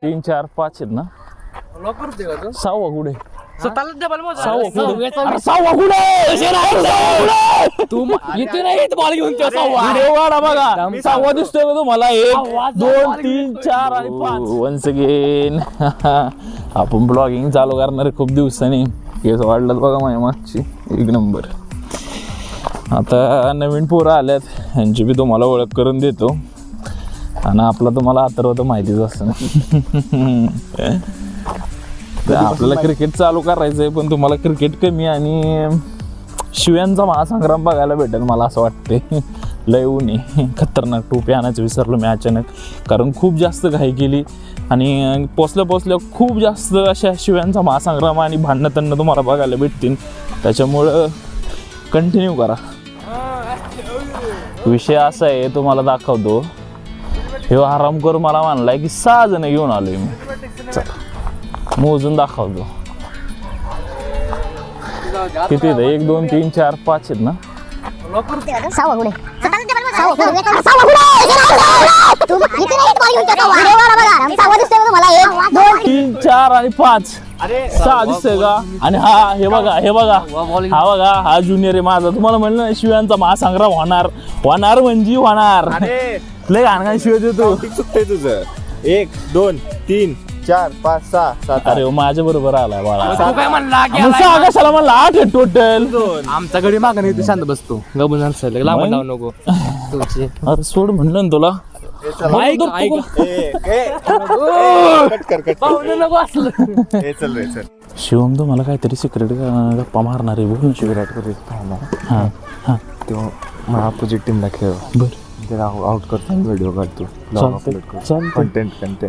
3 4 5 आहेत ना. सहावा कुठे? सहावा कुठे? तू इथे नाही बॉल घेऊन व्हिडिओ काढा बघा. सहावा दिसतोय का तुम्हाला? 1 2 3 4 आणि 5. वन्स अगेन आपण ब्लॉगिंग चालू करणार खूप दिवसांनी. केस वाढलं बघा माझ्या मागची. एक नंबर. आता नवीन पोरं आल्यात, ह्यांची बी तुम्हाला ओळख करून देतो. आणि आपला तुम्हाला अथर्व तर माहितीच असतं ना. आपल्याला क्रिकेट चालू करायचंय, पण तुम्हाला क्रिकेट कमी आणि शिव्यांचा महासंग्राम बघायला भेटेल मला असं वाटते. लय ऊन आहे. खतरनाक. टोपी आणायचं विसरलो मी अचानक, कारण खूप जास्त घाई केली आणि पोचल्या खूप जास्त अशा शिव्यांचा महासंग्राम आणि भांडणं त्यांना तुम्हाला बघायला भेटतील. त्याच्यामुळं कंटिन्यू करा. विषय असा आहे, तुम्हाला दाखवतो. हे आराम करू मला म्हणलाय की 6 जण घेऊन आलोय मी. मोजून दाखवतो किती. 1 2 3 4 5 आहेत ना. 3 4 आणि 5 6 दिसतंय का? आणि हा हे बघा हा बघा, हा ज्युनियर आहे माझा. तुम्हाला म्हणलं ना शिव्यांचा महासंग्राम होणार म्हणजे होणार. लय घाणघाण शिव्या देतो. चुकतंय तुझं. 1 2 3 4 5 6 7. अरे माझ्या बरोबर आलाय बाळा. तू काय म्हणला कशाला म्हणला 8 आहे टोटल. आमचा गडी मागं नाही, तू शांत बसतो. गबून लांब लावू नको. अरे सोड म्हणलं ना तुला. शिवम तो मला काहीतरी सिक्रेट गप्पा मारणार आहे. बोल ना विराट कोहली. हां हां तो मला अपोजिट टीमला खेळ. बरं त्याला आउट करतो, व्हिडिओ काढतो.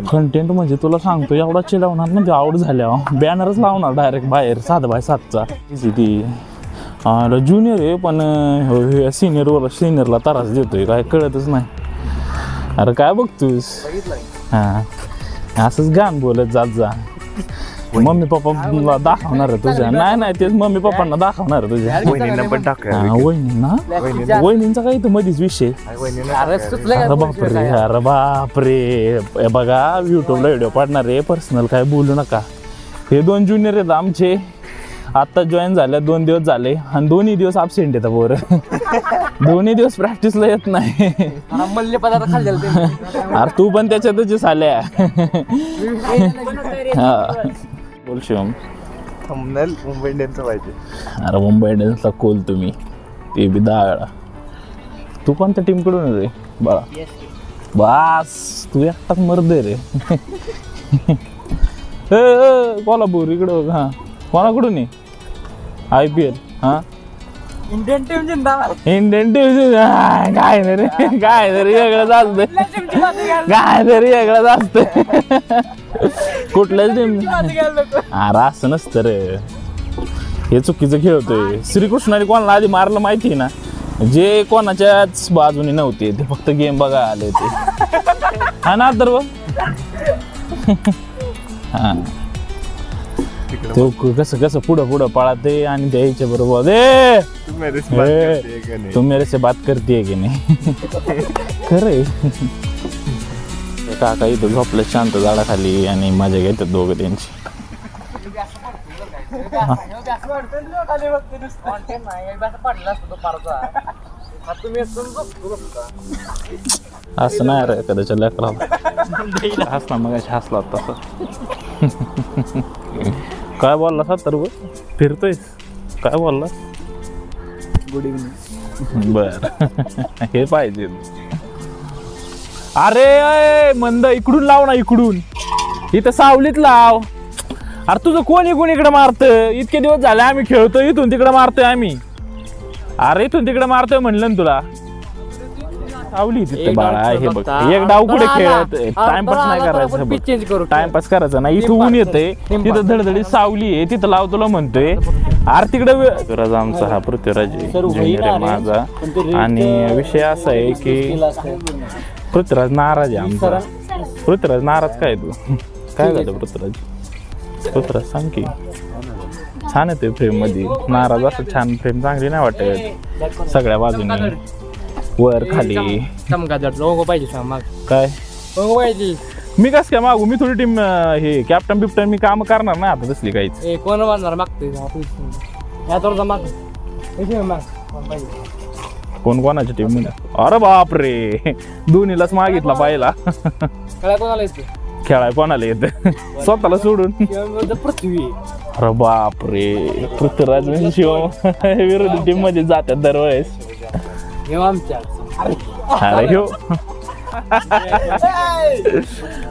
कंटेंट म्हणजे तुला सांगतो एवढा चिडवणार म्हणजे आउट झाल्यावर बॅनरच लावणार डायरेक्ट बाहेर 7 बाय 7चा. ती ज्युनियर आहे पण सिनियरला त्रास देतोय, काय कळतच नाही. अरे काय बघतोस? हां असंच गाण बोलत जात जा. मम्मी पप्पा दाखवणार आहे तुझ्या. नाही तेच मम्मी पप्पांना दाखवणार आहे तुझ्या. वहिनींना पण टाकूया. वहिनींना वहिनींचा काही तर मध्येच विषय. अरे बापरे बघा, युट्यूबला व्हिडिओ पाडणार आहे. पर्सनल काय बोलू नका. हे 2 ज्युनियर आहेत आमचे. आत्ता जॉईन झाल्या 2 दिवस झाले आणि 2 दिवस ॲबसेंट येतात पोरं. 2 दिवस प्रॅक्टिसला येत नाही. मल्ले पदार्थ खाल्ले. अरे तू पण त्याच्यातच आल्या. बोल शिवम. मुंबई इंडियन्सचं पाहिजे. अरे मुंबई इंडियन्सला कोल तुम्ही, ते बी 10 वेळा. तू कोणत्या टीमकडून रे बाळा? बास तू एकटाच मर्द रे. कोल्हापूर इकडं. हां कोणाकडून आहे? IPL. हां इंडियन टीम जिंदाबाद. इंडियन टीम काय तरी वेगळंच असतं. काय तरी वेगळंच असतं. कुठल्याच टीम. अरे असं नसतं रे, हे चुकीचं खेळतोय. श्रीकृष्णाने कोणाला आधी मारलं माहिती आहे ना? जे कोणाच्याच बाजूने नव्हते, ते फक्त गेम बघा आले होते. हा ना अथर्व? हां तो कसं पुढं पळाते आणि द्यायच्या बरोबर तू मेरे से बात करते की नाही. खरंय. काका इथं झोपलं शांत झाडाखाली आणि मजा घेतात दोघं त्यांची. असं नाही रे कदाच्या लेकराला. हसला मग हसला तसं. काय बोलला तर फिरतोयस? काय बोलला? Good evening. बर हे पाहिजे. अरे मंद इकडून लाव ना, इकडून. इथं सावलीत लाव. अरे तुझं कोण इकडे मारतं? इतके दिवस झाले आम्ही खेळतोय, इथून तिकडे मारतोय आम्ही. अरे इथून तिकडे मारतोय म्हणलं ना तुला. सावली तिथे बाळा. हे बघ एक डाव कुठे खेळत. टाइमपास नाही करायचं. टाइमपास करायचा नाही. इथं ऊन येतंय, तिथं धडधडीत सावली आहे, तिथं लाव तुला म्हणतोय. अरे तिकडे पृथ्वीराज आमचा. हा पृथ्वीराज ज्युनियर आहे माझा. आणि विषय असा आहे की पृथ्वीराज नाराज आहे आमचा. पृथ्वीराज नाराज काय? तू काय झालं पृथ्वीराज सांग की. छान येतोय फ्रेम मध्ये. नाराज असं छान फ्रेम चांगली नाही वाटत. सगळ्या बाजूने वर खाली पाहिजे काय पाहिजे. मी कस काय मागू? मी थोडी टीम हे कॅप्टन बिप्टन मी काम करणार नाही आता तसली काहीच. ए कोण बांधणार मागते या तर माग कोण कोणाच्या टीम मध्ये? अरे बापरे, दोन्हीलाच मागितला पाहिला. खेळा कोणाला येते? खेळाय कोणाला येत स्वतःला सोडून? पृथ्वी. अरे बापरे, पृथ्वीराज आणि शिवम विरोधी टीम मध्ये जातात दरवेळेस. हे आमच्या अरे हो,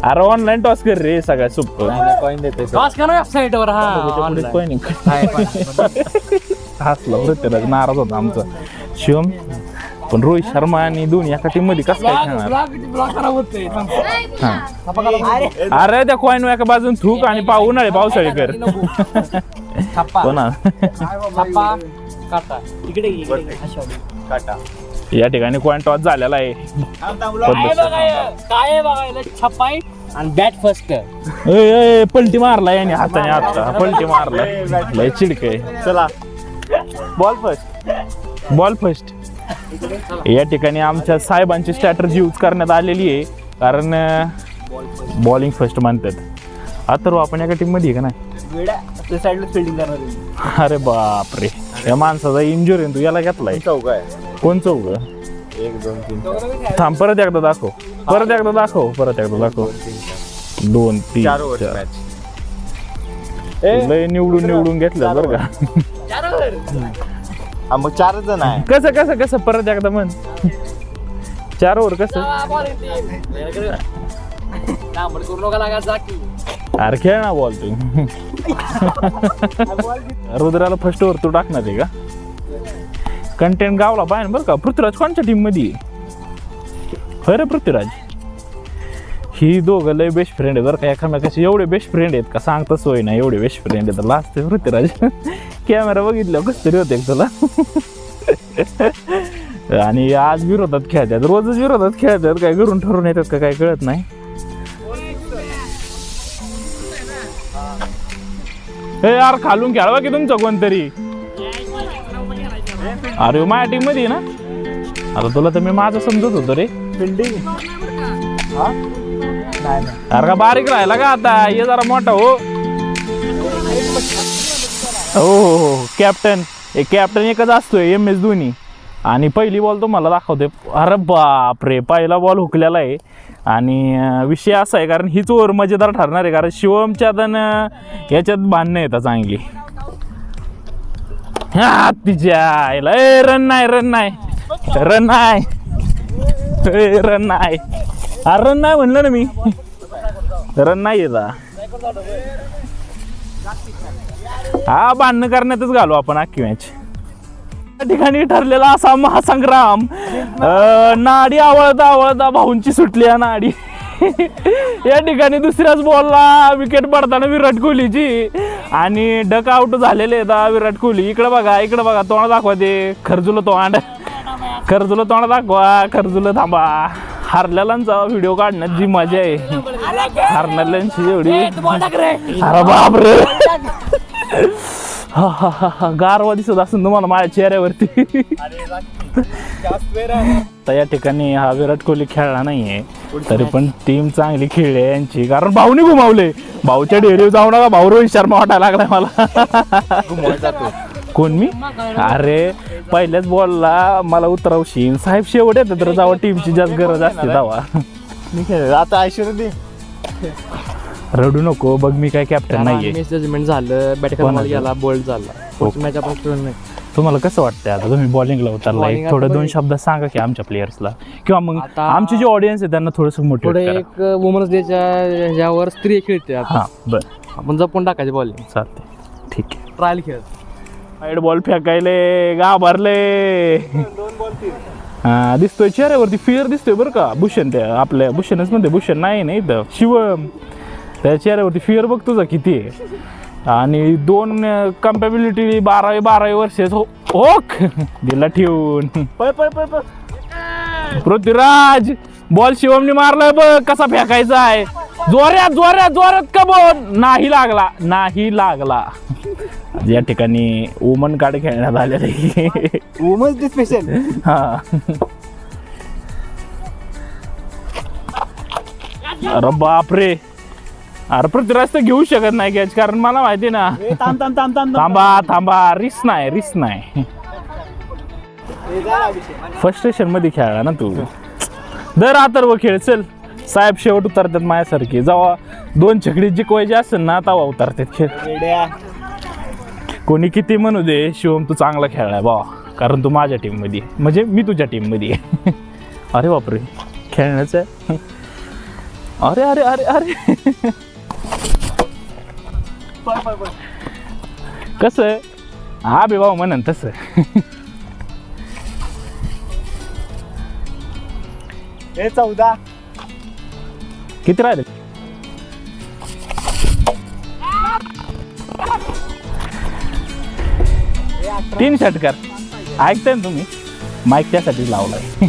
अरे ऑनलाईन टॉस कर रे, सगळ्यात सोपं. कॉइन देते टॉस करा वेबसाईट वर. हसला पृथ्वीराज, नाराज होता आमचा शिवम. पण रोहित शर्मा आणि धोनी एका टीम मध्ये कसं काय खेळणार? अरे त्या कॉइन एका बाजून थूक आणि उन्हाळे पावसाळी कर. कोणा काटा. या ठिकाणी कॉइन टॉस झालेला आहे. काय बघायला छपाई आणि बॅट फर्स्ट. पलटी मारला याने हाताने, आता पलटी मारला. लय चिडक आहे. चला बॉल फर्स्ट. Ball first. या ठिकाणी आमच्या साहेबांची स्ट्रॅटर्जी यूज करण्यात आलेली आहे, कारण बॉलिंग फर्स्ट म्हणतात. आता आपण एका टीम मध्ये आहे का नाही? साईडला फिल्डिंग करणार. अरे बापरे, या माणसाचा इंजुरी तू याला घेतलाय. चौका आहे. कोण चौघ? 1 2 3 थांब, परत एकदा दाखव, परत एकदा दाखव, परत एकदा दाखव. 2 3 4 ओव्हर मॅच. लय निवडून घेतलं बरं का. मग 4 जण आहे. कसं कसं कसं परत एकदा म्हण. 4 ओव्हर कसं? अरे खेळ ना बॉल तू. रुद्राला फर्स्ट ओव्हर तू टाकणार आहे का? कंटेंट गावला पाहिजे बरं का. पृथ्वीराज कोणच्या टीम मध्ये? होय रे पृथ्वीराज. ही दोघं लय बेस्ट फ्रेंड आहे बरं का, एकामेकाचे एवढे बेस्ट फ्रेंड आहेत का सांगता सोय ना. एवढे बेस्ट फ्रेंड आहेत. लास्ट पृथ्वीराज कॅमेरा बघितल्यावर कस तरी होते तुला. आणि आज विरोधात खेळतात, रोजच विरोधात खेळतात. काय करून ठरवून येतात का काय कळत नाही. हे यार खालून खेळवा की तुमचं कोणतरी. अरे माझ्या टीम मध्ये ना. आता तुला तर मी माझं समजत होतो रे. फिल्डिंग अरे का बारीक राहिला का आता? ये जरा मोठा हो. हो कॅप्टन. कॅप्टन एकच असतोय, MS धोनी. आणि पहिली बॉल तुम्हाला दाखवते. अरे बापरे, पहिला बॉल हुकलेला आहे. आणि विषय असा आहे, कारण हीच ओव्हर मजेदार ठरणार आहे, कारण शिवमच्या याच्यात भांडणं येतात चांगली. हा तिच्या रन नाही, रन नाही, रन नाही, रन नाही. अरे रन नाही म्हणलं ना मी. रन नाही येता. हा भांडणं करण्यातच घालू आपण अख्खी मॅच. त्या ठिकाणी ठरलेला असा महासंग्राम. नाडी आवळता आवळता भाऊंची सुटली या नाडी. या ठिकाणी दुसऱ्याच बॉलला विकेट पडताना विराट कोहलीची. आणि डक आउट झालेले विराट कोहली. इकडे बघा तोंड दाखवा. ते खर्जुलं तोंड दाखवा. खर्जुलं थांबा. हारलेल्यांचा व्हिडिओ काढण्यात जी मजा आहे, हारलेल्यांची एवढी. अरे बापरे, हा गारवा दिसत असून तुम्हाला माझ्या चेहऱ्यावरती. तर या ठिकाणी हा विराट कोहली खेळला नाहीये, तरी पण टीम चांगली खेळली आहे यांची, कारण भाऊने घुमावले. भाऊच्या डेअरीवर जाऊ नका, भाऊ रोहित शर्मा वाटायला लागलाय मला. कोण मी? अरे पहिल्याच बॉलला मला उतरवशील साहेब. शेवट येतं तर जावं, टीमची जास्त गरज असते जावा. आता ऐश्वर्या रडू नको बघ, मी काय कॅप्टन नाहीये. जजमेंट झालं, बॅट करायला गेला, बोल्ड झाला. मॅच आपण खेळून नाही. तुम्हाला कसं वाटतंय आता तुम्ही बॉलिंगला उतरलाय? थोडं 2 शब्द सांगा की आमच्या प्लेयर्सला, किंवा मग आमची जी ऑडियन्स आहे त्यांना थोडंसं मोठे. एक वुमन्स डेच्या ह्याच्यावर स्त्री खेळते. हा बरं, आपण जपून टाकायचे बॉलिंग. चालते, ठीक आहे. ट्रायल खेळ. वाईड बॉल फेकायले घाबरले. हा दिसतोय चेहऱ्यावरती फिअर दिसतोय बरं का. भूषण, त्या आपल्या भूषणच म्हणते, भूषण नाही ना इथं, शिवम. त्या चेहऱ्यावरती फिअर बघ तुझा किती आहे. आणि 2 कम्पॅबिलिटी 12 वर्षेच ओक दिला ठेवून. पृथ्वीराज बॉल शिवमने मारलाय बघ, कसा फेकायचा आहे. जोऱ्यात जोऱ्यात जोऱ्यात का बॉल नाही लागला, नाही लागला. या ठिकाणी वुमन कार्ड खेळण्यात आलेलं आहे. Women's day special. हा अरे बापरे, अरे पृथ्वीराज तर घेऊ शकत नाही कॅच, कारण मला माहिती ना. थांबा रिस्क नाही. फ्रस्ट्रेशन मध्ये खेळला ना तू. दर अथर्व खेळ चल. साहेब शेवट उतरतात माझ्यासारखे, जेव्हा 2 छकडी जिकवायचे असेल ना तेव्हा उतरतात खेळ. कोणी किती म्हणू दे, शिवम तू चांगला खेळलाय बाबा, कारण तू माझ्या टीम मध्ये, म्हणजे मी तुझ्या टीम मध्ये. अरे बापरे, खेळण्याचं आहे. अरे कसं हा बे भाऊ म्हणन तसं. हे 14. किती राहिले? तीन षटकार. ऐकताय ना तुम्ही, माईक त्यासाठी लावलाय.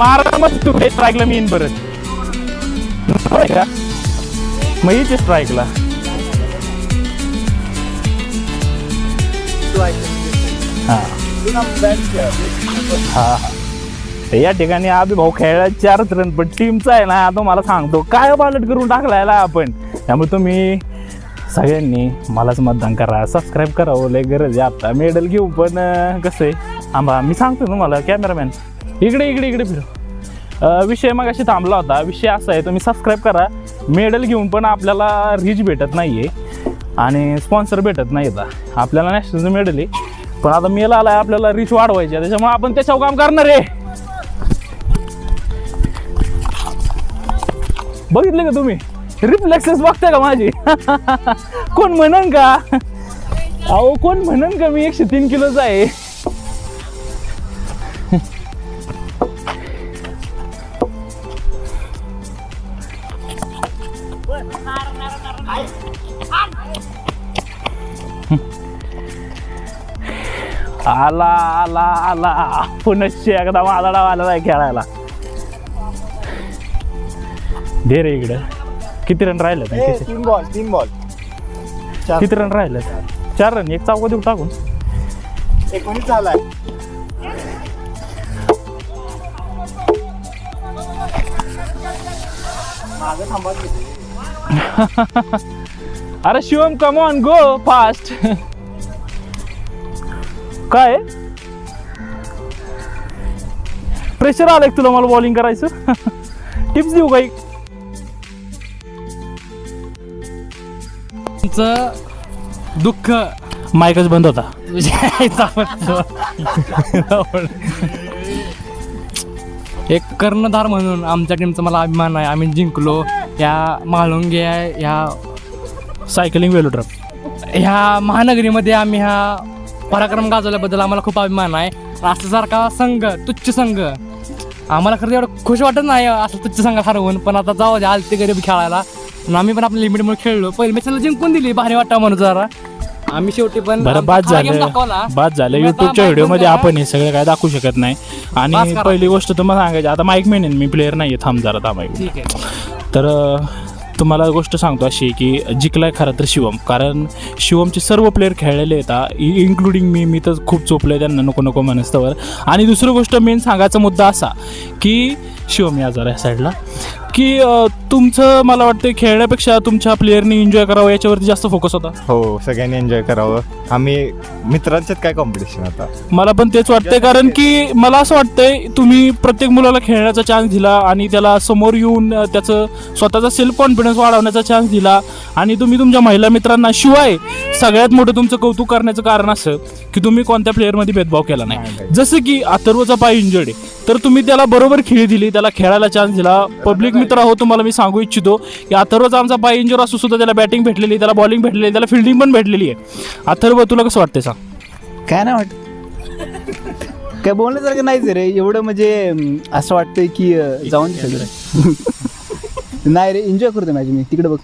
आरामात तू हे स्ट्राईकला मी येईन परत का, मग येते स्ट्राईकला. हा या ठिकाणी आबी भाऊ खेळला 4 रन, पण टीमचा आहे ना तुम्हाला सांगतो काय पालट करून टाकलायला आपण. त्यामुळे तुम्ही सगळ्यांनी मलाच मतदान करा, सबस्क्राईब करा, लय गरज आहे आता. मेडल घेऊ, पण कसं आहे आंबा, मी सांगतो तुम्हाला कॅमेरामॅन इकडे फिरू. विषय मग अशी थांबला होता. विषय असा आहे, तुम्ही सबस्क्राईब करा. मेडल घेऊन पण आपल्याला रीच भेटत नाही आहे आणि स्पॉन्सर भेटत नाही. आता आपल्याला नॅशनलचं मेडल आहे, पण आता मेल आलाय, आपल्याला रीच वाढवायची आहे, त्याच्यामुळे आपण त्याच्यावर काम करणार आहे. बघितले का तुम्ही, रिफ्लेक्सेस बघताय का माझी? कोण म्हणन का, अहो कोण म्हणन का मी 103 किलोचा आहे? आला पुनश्च एकदा माझा डाव आला आहे खेळायला. दे रे इकडे. किती रन राहिले? 3 बॉल. किती रन राहिले? 4 रन. एक चौका देऊ टाकून. 19 झालाय. अरे Shivam come on, go fast. काय प्रेशर आलंय तुला मला बॉलिंग करायचं? टिप्स देऊ काही? दुःख माईकच बंद होता. एक कर्णधार म्हणून आमच्या टीमचा मला अभिमान आहे. आम्ही जिंकलो या म्हाळुंगे या सायकलिंग वेलोड्रॉप ह्या महानगरीमध्ये. आम्ही हा पराक्रम गाजवल्याबद्दल आम्हाला खूप अभिमान आहे. असल्यासारखा संघ, तुच्छ संघ, आम्हाला खरं एवढं खुश वाटत नाही असं तुच्छ संघ हरवून. पण आता जाऊ द्या, आलते गरीब खेळायला आणि आम्ही पण आपल्या लिमिटमुळे खेळलो. पहिली मॅचला जिंकून दिली, भारी वाटा म्हणून जरा. आम्ही शेवटी पण बरं बाद झालं. युट्यूबच्या व्हिडिओमध्ये आपण हे सगळं काय दाखवू शकत नाही. आणि पहिली गोष्ट तुम्हाला सांगायची, आता माईक मेनेन मी प्लेअर नाही आहे, थांब जरा थांबाय. ठीक आहे. तर तुम्हाला गोष्ट सांगतो अशी की जिंकलाय खरं तर शिवम, कारण शिवमचे सर्व प्लेयर खेळलेले आहेत, इन्क्लुडिंग मी तर खूप चोपलं आहे त्यांना नको मनस्तवर. आणि दुसरी गोष्ट मेन सांगायचा मुद्दा असा की शिवम या जरा या साईडला, की तुमचं मला वाटतं खेळण्यापेक्षा तुमच्या प्लेयरनी एन्जॉय करावं याच्यावरती जास्त फोकस होता. हो, सगळ्यांनी एन्जॉय करावं. आम्ही मित्रांच्यात काय कॉम्पिटिशन आता. मला पण तेच वाटतंय, कारण की मला असं वाटतंय तुम्ही प्रत्येक मुलाला खेळण्याचा चान्स दिला आणि त्याला समोर येऊन त्याचं स्वतःचा सेल्फ कॉन्फिडन्स वाढवण्याचा चान्स दिला. आणि तुम्ही तुमच्या महिला मित्रांना, शिवाय सगळ्यात मोठं तुमचं कौतुक करण्याचं कारण असं की तुम्ही कोणत्या प्लेअरमध्ये भेदभाव केला नाही. जसं की अथर्वचा पाय इंजर्ड आहे, तर तुम्ही त्याला बरोबर खेळी दिली, त्याला खेळायला चान्स दिला. पब्लिक मित्र हो, तुम्हाला मी सांगू इच्छितो की अथर्वचा आमचा पाय इंजर असू सुद्धा त्याला बॅटिंग भेटलेली, त्याला बॉलिंग भेटलेली, त्याला फिल्डिंग पण भेटलेली आहे. अथर्व तुला कसं वाटतंय सांग? काय नाही वाटत, काय बोलण्यासारखं नाहीच रे एवढं. म्हणजे असं वाटतंय की जाऊन नाही रे, एन्जॉय करतो मॅच मी. तिकडे बघ.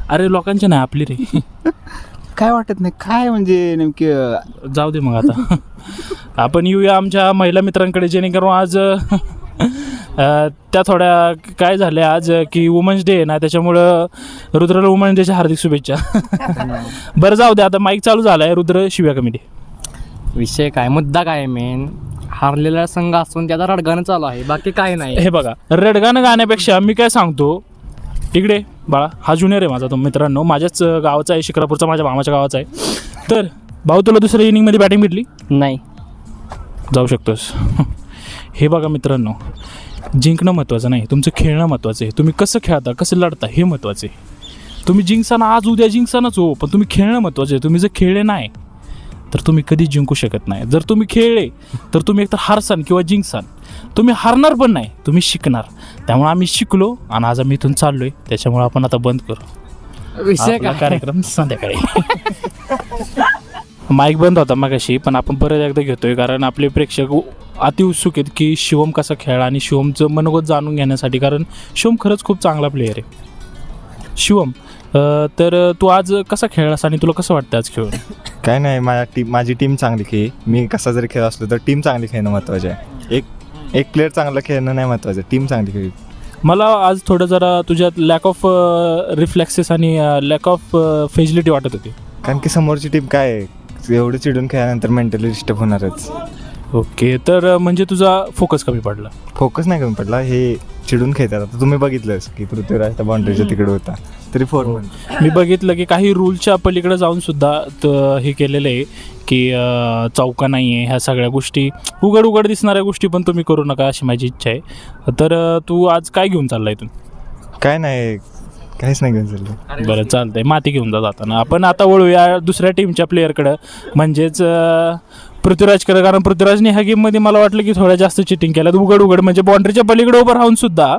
अरे लोकांच्या नाही, आपली रे. काय वाटत नाही, काय म्हणजे नेमके. जाऊ दे मग, आता आपण येऊया आमच्या महिला मित्रांकडे, जेणेकरून आज त्या थोड्या काय झाल्या आज की वुमन्स डे आहे ना, त्याच्यामुळं रुद्रला वुमन्स डेच्या हार्दिक शुभेच्छा. बरं जाऊ दे, आता माईक चालू झाला आहे. रुद्र, शिव्या कमिटी. विषय काय, मुद्दा काय मेन, हारलेला संघ असून त्याचा रडगाणं चालू आहे, बाकी काय नाही. हे बघा, रडगाणं गाण्यापेक्षा मी काय सांगतो, इकडे बाळा, हा ज्युनियर आहे माझा, तो मित्रांनो माझ्याच गावाचा आहे, शिक्रापूरचा, माझ्या मामाच्या गावाचा आहे. तर भाऊ, तुला दुसऱ्या इनिंगमध्ये बॅटिंग भेटली? नाही. जाऊ शकतोस. हे बघा मित्रांनो, जिंकणं महत्त्वाचं नाही, तुमचं खेळणं महत्त्वाचं आहे. तुम्ही कसं खेळता, कसं लढता हे महत्त्वाचं आहे. तुम्ही जिंकसाना, आज उद्या जिंकसानच हो, पण तुम्ही खेळणं महत्त्वाचं आहे. तुम्ही जर खेळले नाही तर तुम्ही कधीच जिंकू शकत नाही. जर तुम्ही खेळले तर तुम्ही एकतर हारसान किंवा जिंकसान. तुम्ही हारणार पण नाही, तुम्ही शिकणार. त्यामुळे आम्ही शिकलो आणि आज आम्ही इथून चाललोय. त्याच्यामुळे आपण आता बंद करू विषय आपला काय, कार्यक्रम संध्याकाळी. माईक बंद होता मगाशी, पण आपण परत एकदा घेतोय कारण आपले प्रेक्षक अति उत्सुक आहेत की शिवम कसा खेळला आणि शिवमचं मनोगत जाणून घेण्यासाठी, कारण शिवम खरंच खूप चांगला प्लेयर आहे. शिवम, तर तू आज कसा खेळलास आणि तुला कसं वाटतं आज खेळून? काय नाही, माझी टीम चांगली खेळी. मी कसा जरी खेळ असलो तर टीम चांगली खेळणं महत्त्वाचं आहे. एक प्लेअर चांगलं खेळणं नाही महत्त्वाचं, टीम चांगली खेळली. मला आज थोडं जरा तुझ्यात लॅक ऑफ रिफ्लेक्सेस आणि लॅक ऑफ फेजिलिटी वाटत होती. कारण की समोरची टीम काय आहे, एवढं चिडून खेळल्यानंतर मेंटली डिस्टर्ब होणारच. ओके, तर म्हणजे तुझा फोकस कमी पडला. फोकस नाही कमी पडला, हे चिडून खेळतात. आता तुम्ही बघितलंच की पृथ्वीराज त्या बाउंड्रीच्या तिकडे होता तरी 4 म्हणतो. मी बघितलं की काही रूलच्या पलीकडे जाऊन सुद्धा हे केलेलं आहे की चौका नाही आहे, ह्या सगळ्या गोष्टी उघड दिसणाऱ्या गोष्टी पण तुम्ही करू नका, अशी माझी इच्छा आहे. तर तू आज काय घेऊन चालला इथून? काय नाही, काहीच नाही घेऊन चाललं. बरं, चालतंय, माती घेऊन जा जाताना. आपण आता वळूया दुसऱ्या टीमच्या प्लेअरकडं, म्हणजेच पृथ्वीराजकडे. कारण पृथ्वीराजने ह्या गेममध्ये मला वाटलं की थोड्या जास्त चिटिंग केल्यात. उघड म्हणजे बाउंड्रीच्या पलीकडे उभं राहून सुद्धा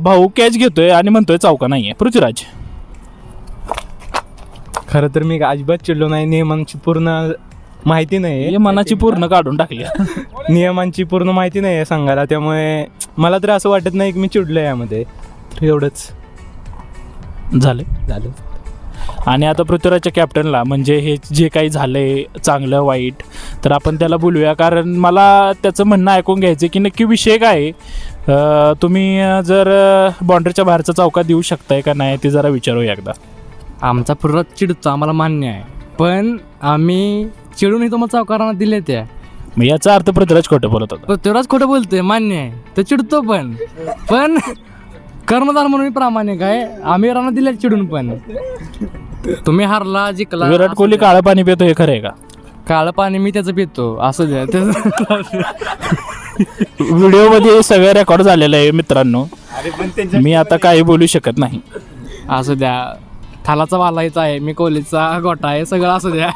भाऊ कॅच घेतोय आणि म्हणतोय चौका नाही आहे. पृथ्वीराज, खरं तर मी अजिबात चिडलो नाही. नियमांची पूर्ण माहिती नाही हे मनाची पूर्ण काढून टाकली. नियमांची पूर्ण माहिती नाही आहे संघाला, त्यामुळे मला तर असं वाटत नाही की मी चिडलो यामध्ये. तर एवढंच झालं. आणि आता पृथ्वीराजच्या कॅप्टनला, म्हणजे हे जे काही झालंय चांगलं वाईट, तर आपण त्याला बोलूया. कारण मला त्याचं म्हणणं ऐकून घ्यायचं की नक्की विषय काय आहे. तुम्ही जर बाउंड्रीच्या बाहेरचा चौका देऊ शकताय का नाही ते जरा विचारूया एकदा. आमचा पुरात चिडतो, आम्हाला मान्य आहे, पण आम्ही चिडूनही तुम्हाला चौकारांना दिले त्या. मग याचा अर्थ पृथ्वीराज खोटं बोलत होता. तेवढाच खोटं बोलतोय, मान्य आहे, तो चिडतो पण कर्मधार म्हणून प्रामाणिक आहे. आम्ही राणा दिले चिडून, पण तुम्ही हारला जिंकला. विराट कोहली काळं पाणी पितो हे खरं आहे का? काळं पाणी मी त्याचं पितो, असं द्या. व्हिडिओमध्ये सगळं रेकॉर्ड झालेलं आहे मित्रांनो, मी आता काही बोलू शकत नाही. असू द्या, थालाचा वालायचा आहे, मी कोहलीचा गोटा आहे, सगळं असू द्या.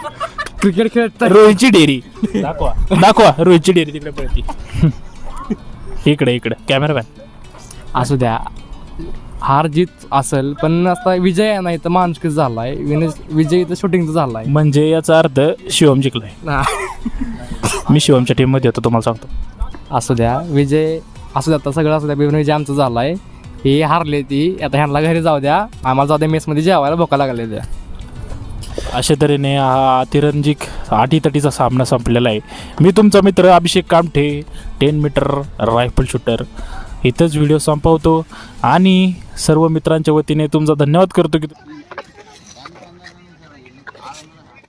क्रिकेट खेळत रोहितची डेअरी दाखवा रोहितची डेअरी तिकडे पळती. इकडे कॅमेरामॅन. असू द्या, हार जीत असेल, पण आता विजय नाही तर माणुसकीच झालाय. विजय तर शूटिंगचा झालाय. म्हणजे याचा अर्थ शिवम जिंकलाय. मी शिवमच्या टीममध्ये होतो, तुम्हाला सांगतो. असू द्या, विजय असू द्या, आता सगळं असू द्या, विजय आमचं झालाय. ही हारले ती, आता ह्यांना घरी जाऊ द्या, आम्हाला जाऊ द्या मेसमध्ये जेवायला भोका लागले द्या. अशा तऱ्हेने हा तिरंजिक आटीतटीचा सामना संपलेला आहे. मी तुमचा मित्र अभिषेक कामठे, 10 मीटर रायफल शूटर, इथंच व्हिडिओ संपवतो आणि सर्व मित्रांच्या वतीने तुमचा धन्यवाद करतो की